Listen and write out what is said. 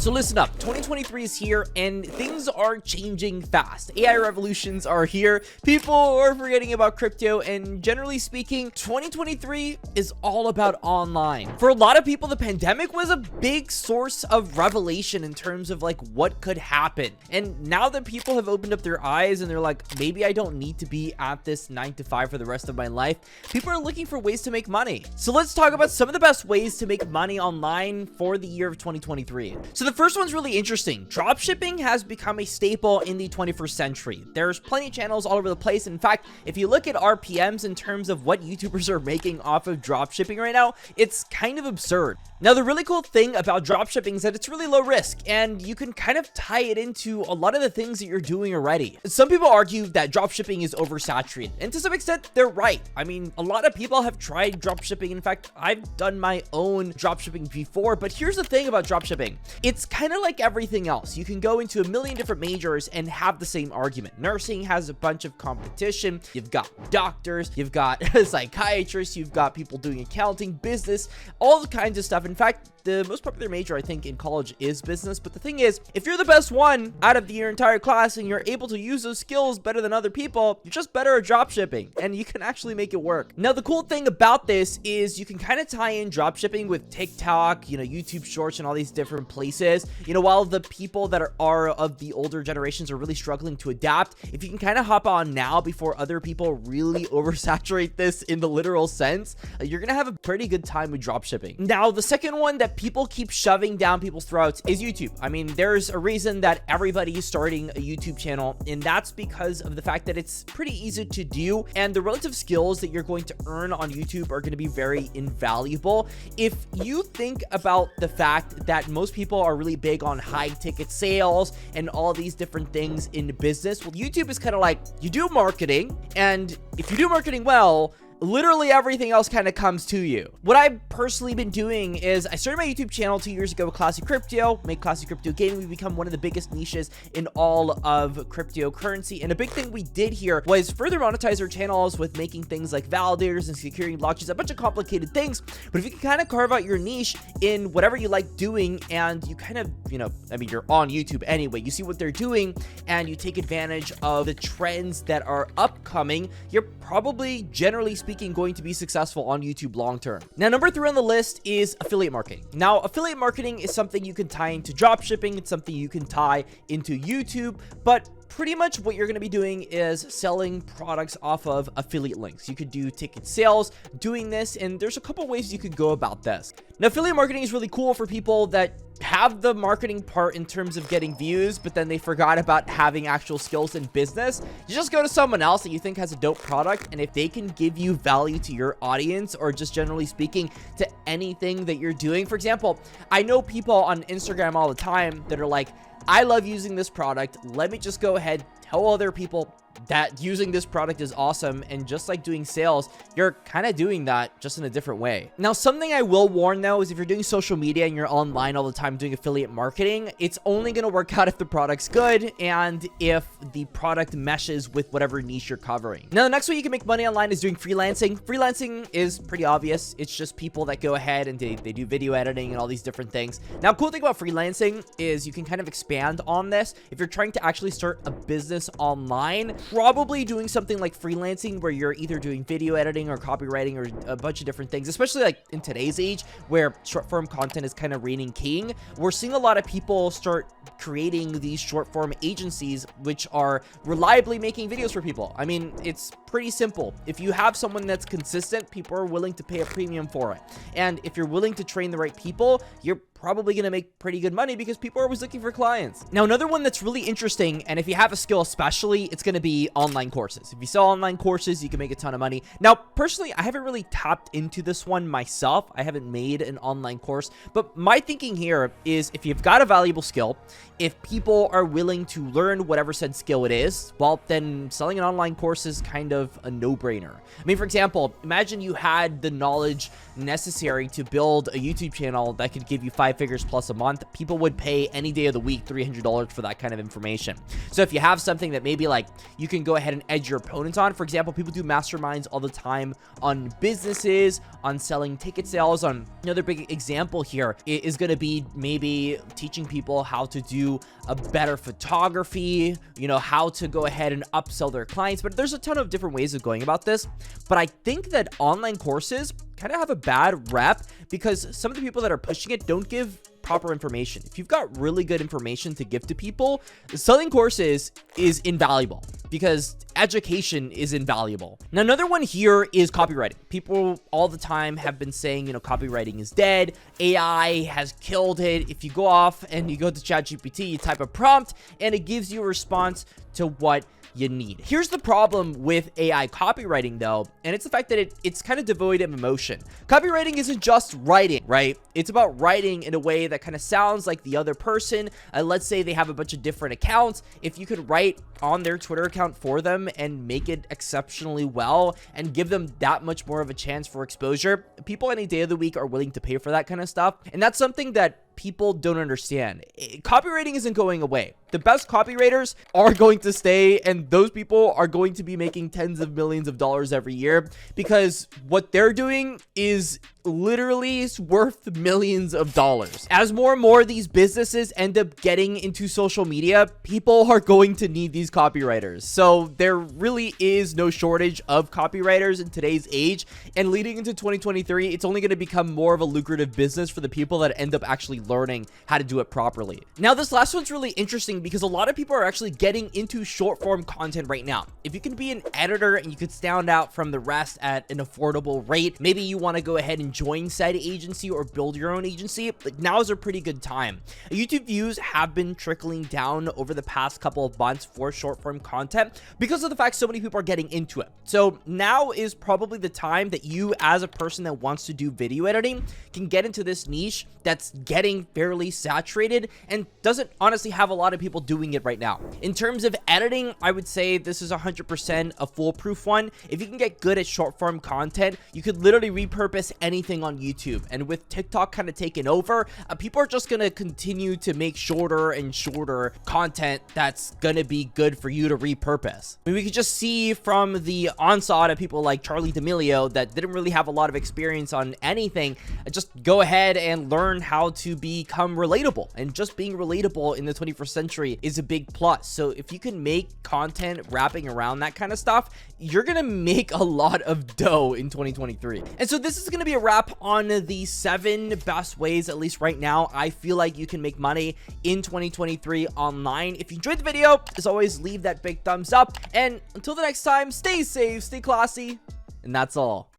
So listen up, 2023 is here and things are changing fast. AI revolutions are here. People are forgetting about crypto, and generally speaking, 2023 is all about online. For a lot of people, the pandemic was a big source of revelation in terms of like what could happen. And now that people have opened up their eyes and they're like, maybe I don't need to be at this 9 to 5 for the rest of my life, people are looking for ways to make money. So let's talk about some of the best ways to make money online for the year of 2023. So the first one's really interesting. Dropshipping has become a staple in the 21st century. There's plenty of channels all over the place. In fact, if you look at RPMs in terms of what YouTubers are making off of dropshipping right now, it's kind of absurd. Now, the really cool thing about dropshipping is that it's really low risk, and you can kind of tie it into a lot of the things that you're doing already. Some people argue that dropshipping is oversaturated, and to some extent, they're right. I mean, a lot of people have tried dropshipping. In fact, I've done my own dropshipping before, but here's the thing about dropshipping. It's kind of like everything else. You can go into a million different majors and have the same argument. Nursing has a bunch of competition. You've got doctors, you've got psychiatrists, you've got people doing accounting, business, all kinds of stuff. In fact, the most popular major, I think, in college is business. But the thing is, if you're the best one out of your entire class and you're able to use those skills better than other people, you're just better at dropshipping and you can actually make it work. Now, the cool thing about this is you can kind of tie in dropshipping with TikTok, YouTube Shorts and all these different places. While the people that are of the older generations are really struggling to adapt, if you can kind of hop on now before other people really oversaturate this in the literal sense, you're going to have a pretty good time with dropshipping. Now, the second one that people keep shoving down people's throats is YouTube. I mean, there's a reason that everybody is starting a YouTube channel, and that's because of the fact that it's pretty easy to do, and the relative skills that you're going to earn on YouTube are going to be very invaluable. If you think about the fact that most people are really big on high ticket sales and all these different things in business, well, YouTube is kind of like, you do marketing, and if you do marketing well, literally everything else kind of comes to you. What I've personally been doing is I started my YouTube channel 2 years ago with Classic Crypto, made Classic Crypto Gaming. We've become one of the biggest niches in all of cryptocurrency. And a big thing we did here was further monetize our channels with making things like validators and securing blockchains, a bunch of complicated things. But if you can kind of carve out your niche in whatever you like doing, and you kind of, you're on YouTube anyway, you see what they're doing and you take advantage of the trends that are upcoming, you're probably, generally speaking, going to be successful on YouTube long term. Now, number 3 on the list is affiliate marketing. Now, affiliate marketing is something you can tie into dropshipping. It's something you can tie into YouTube, but pretty much what you're going to be doing is selling products off of affiliate links. You could do ticket sales doing this, and there's a couple ways you could go about this. Now, affiliate marketing is really cool for people that have the marketing part in terms of getting views, but then they forgot about having actual skills in business. You just go to someone else that you think has a dope product, and if they can give you value to your audience, or just generally speaking to anything that you're doing. For example, I know people on Instagram all the time that are like, I love using this product. Let me just go ahead, tell other people that using this product is awesome. And just like doing sales, you're kind of doing that just in a different way. Now, something I will warn though is if you're doing social media and you're online all the time doing affiliate marketing, it's only going to work out if the product's good and if the product meshes with whatever niche you're covering. Now, the next way you can make money online is doing freelancing. Freelancing is pretty obvious. It's just people that go ahead and they do video editing and all these different things. Now, cool thing about freelancing is you can kind of expand on this. If you're trying to actually start a business online, probably doing something like freelancing where you're either doing video editing or copywriting or a bunch of different things, especially like in today's age where short form content is kind of reigning king. We're seeing a lot of people start creating these short form agencies which are reliably making videos for people. I mean, it's pretty simple. If you have someone that's consistent, people are willing to pay a premium for it. And if you're willing to train the right people, you're probably going to make pretty good money because people are always looking for clients. Now, another one that's really interesting, and if you have a skill especially, it's going to be online courses. If you sell online courses, you can make a ton of money. Now, personally, I haven't really tapped into this one myself. I haven't made an online course, but my thinking here is if you've got a valuable skill, if people are willing to learn whatever said skill it is, well, then selling an online course is kind of a no-brainer. I mean, for example, imagine you had the knowledge necessary to build a YouTube channel that could give you 5 figures plus a month, people would pay any day of the week $300 for that kind of information. So if you have something that maybe like you can go ahead and edge your opponents on, for example, people do masterminds all the time on businesses, on selling ticket sales. On another big example here is going to be maybe teaching people how to do a better photography, how to go ahead and upsell their clients. But there's a ton of different ways of going about this. But I think that online courses kind of have a bad rep because some of the people that are pushing it don't give proper information. If you've got really good information to give to people, selling courses is invaluable because education is invaluable. Now, another one here is copywriting. People all the time have been saying, copywriting is dead. AI has killed it. If you go off and you go to ChatGPT, you type a prompt and it gives you a response to what you need. Here's the problem with AI copywriting though, and it's the fact that it's kind of devoid of emotion. Copywriting isn't just writing, right? It's about writing in a way that kind of sounds like the other person. Let's say they have a bunch of different accounts. If you could write on their Twitter account for them and make it exceptionally well and give them that much more of a chance for exposure, people any day of the week are willing to pay for that kind of stuff. And that's something that people don't understand. Copywriting isn't going away. The best copywriters are going to stay, and those people are going to be making tens of millions of dollars every year because what they're doing is literally worth millions of dollars. As more and more of these businesses end up getting into social media, people are going to need these copywriters. So there really is no shortage of copywriters in today's age, and leading into 2023, it's only going to become more of a lucrative business for the people that end up actually learning how to do it properly. Now, this last one's really interesting because a lot of people are actually getting into short form content right now. If you can be an editor and you could stand out from the rest at an affordable rate, maybe you want to go ahead and join said agency or build your own agency, like now is a pretty good time. YouTube views have been trickling down over the past couple of months for short form content because of the fact so many people are getting into it. So now is probably the time that you, as a person that wants to do video editing, can get into this niche that's getting fairly saturated and doesn't honestly have a lot of people doing it right now. In terms of editing, I would say this is 100% a foolproof one. If you can get good at short form content, you could literally repurpose anything on YouTube. And with TikTok kind of taking over, people are just going to continue to make shorter and shorter content that's going to be good for you to repurpose. I mean, we could just see from the onslaught of people like Charlie D'Amelio that didn't really have a lot of experience on anything, just go ahead and learn how to become relatable. And just being relatable in the 21st century is a big plus. So if you can make content wrapping around that kind of stuff, you're going to make a lot of dough in 2023. And so this is going to be a wrap on the 7 best ways, at least right now, I feel like you can make money in 2023 online. If you enjoyed the video, as always, leave that big thumbs up. And until the next time, stay safe, stay classy, and that's all.